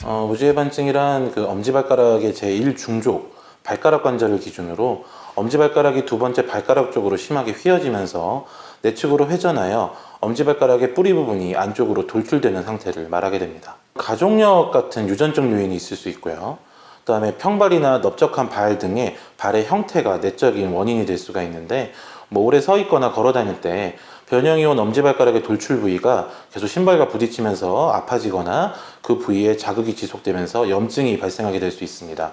무지외반증이란 그 엄지발가락의 제1중족 발가락 관절을 기준으로 엄지발가락이 두 번째 발가락 쪽으로 심하게 휘어지면서 내측으로 회전하여 엄지발가락의 뿌리 부분이 안쪽으로 돌출되는 상태를 말하게 됩니다. 가족력 같은 유전적 요인이 있을 수 있고요. 그 다음에 평발이나 넓적한 발 등의 발의 형태가 내적인 원인이 될 수가 있는데, 오래 서 있거나 걸어 다닐 때 변형이 온 엄지발가락의 돌출 부위가 계속 신발과 부딪히면서 아파지거나 그 부위에 자극이 지속되면서 염증이 발생하게 될 수 있습니다.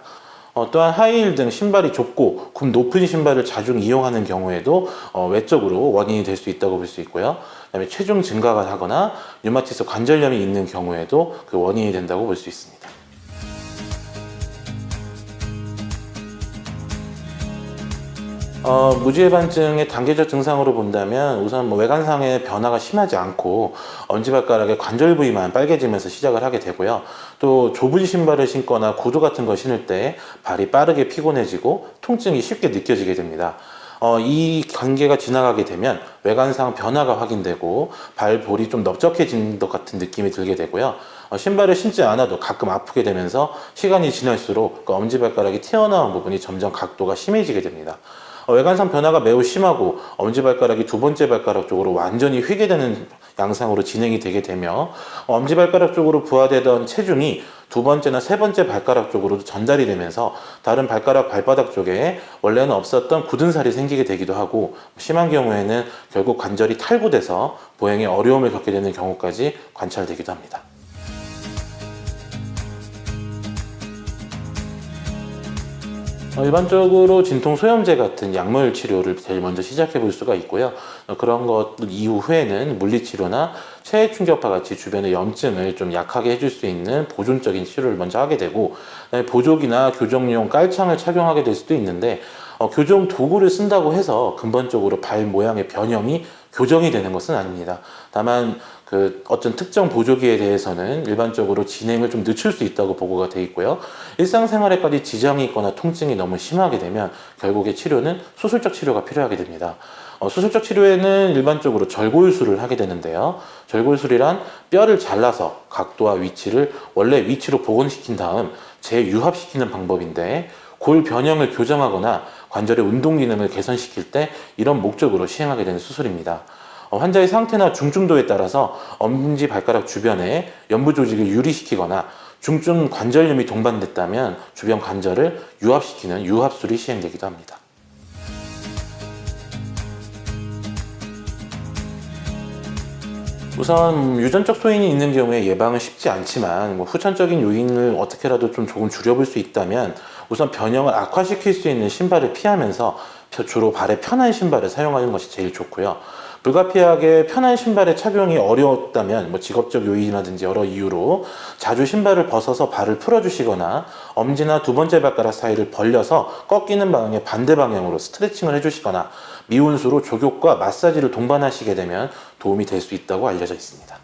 또한 하이힐 등 신발이 좁고 굽 높은 신발을 자주 이용하는 경우에도 외적으로 원인이 될 수 있다고 볼 수 있고요. 그다음에 체중 증가가 하거나 류마티스 관절염이 있는 경우에도 그 원인이 된다고 볼 수 있습니다. 무지외반증의 단계적 증상으로 본다면 우선 외관상의 변화가 심하지 않고 엄지발가락의 관절 부위만 빨개지면서 시작을 하게 되고요. 또 좁은 신발을 신거나 구두 같은 거 신을 때 발이 빠르게 피곤해지고 통증이 쉽게 느껴지게 됩니다. 이 단계가 지나가게 되면 외관상 변화가 확인되고 발볼이 좀 넓적해진 것 같은 느낌이 들게 되고요. 신발을 신지 않아도 가끔 아프게 되면서 시간이 지날수록 그 엄지발가락이 튀어나온 부분이 점점 각도가 심해지게 됩니다. 외관상 변화가 매우 심하고 엄지발가락이 두 번째 발가락 쪽으로 완전히 휘게 되는 양상으로 진행이 되게 되며, 엄지발가락 쪽으로 부하되던 체중이 두 번째나 세 번째 발가락 쪽으로도 전달이 되면서 다른 발가락 발바닥 쪽에 원래는 없었던 굳은 살이 생기게 되기도 하고, 심한 경우에는 결국 관절이 탈구돼서 보행에 어려움을 겪게 되는 경우까지 관찰되기도 합니다. 일반적으로 진통 소염제 같은 약물 치료를 제일 먼저 시작해 볼 수가 있고요. 그런 것 이후에는 물리치료나 체해 충격파 같이 주변의 염증을 좀 약하게 해줄 수 있는 보존적인 치료를 먼저 하게 되고, 보조기나 교정용 깔창을 착용하게 될 수도 있는데, 교정 도구를 쓴다고 해서 근본적으로 발 모양의 변형이 교정이 되는 것은 아닙니다. 다만 어떤 특정 보조기에 대해서는 일반적으로 진행을 좀 늦출 수 있다고 보고가 돼 있고요. 일상생활에까지 지장이 있거나 통증이 너무 심하게 되면 결국에 치료는 수술적 치료가 필요하게 됩니다. 수술적 치료에는 일반적으로 절골술을 하게 되는데요. 절골술이란 뼈를 잘라서 각도와 위치를 원래 위치로 복원시킨 다음 재유합시키는 방법인데, 골 변형을 교정하거나 관절의 운동 기능을 개선시킬 때 이런 목적으로 시행하게 되는 수술입니다. 환자의 상태나 중증도에 따라서 엄지 발가락 주변에 연부 조직을 유리시키거나 중증 관절염이 동반됐다면 주변 관절을 유합시키는 유합술이 시행되기도 합니다. 우선 유전적 소인이 있는 경우에 예방은 쉽지 않지만, 후천적인 요인을 어떻게라도 좀 조금 줄여볼 수 있다면 우선 변형을 악화시킬 수 있는 신발을 피하면서 주로 발에 편한 신발을 사용하는 것이 제일 좋고요. 불가피하게 편한 신발의 착용이 어려웠다면 직업적 요인이라든지 여러 이유로 자주 신발을 벗어서 발을 풀어주시거나 엄지나 두 번째 발가락 사이를 벌려서 꺾이는 방향의 반대 방향으로 스트레칭을 해주시거나 미온수로 족욕과 마사지를 동반하시게 되면 도움이 될 수 있다고 알려져 있습니다.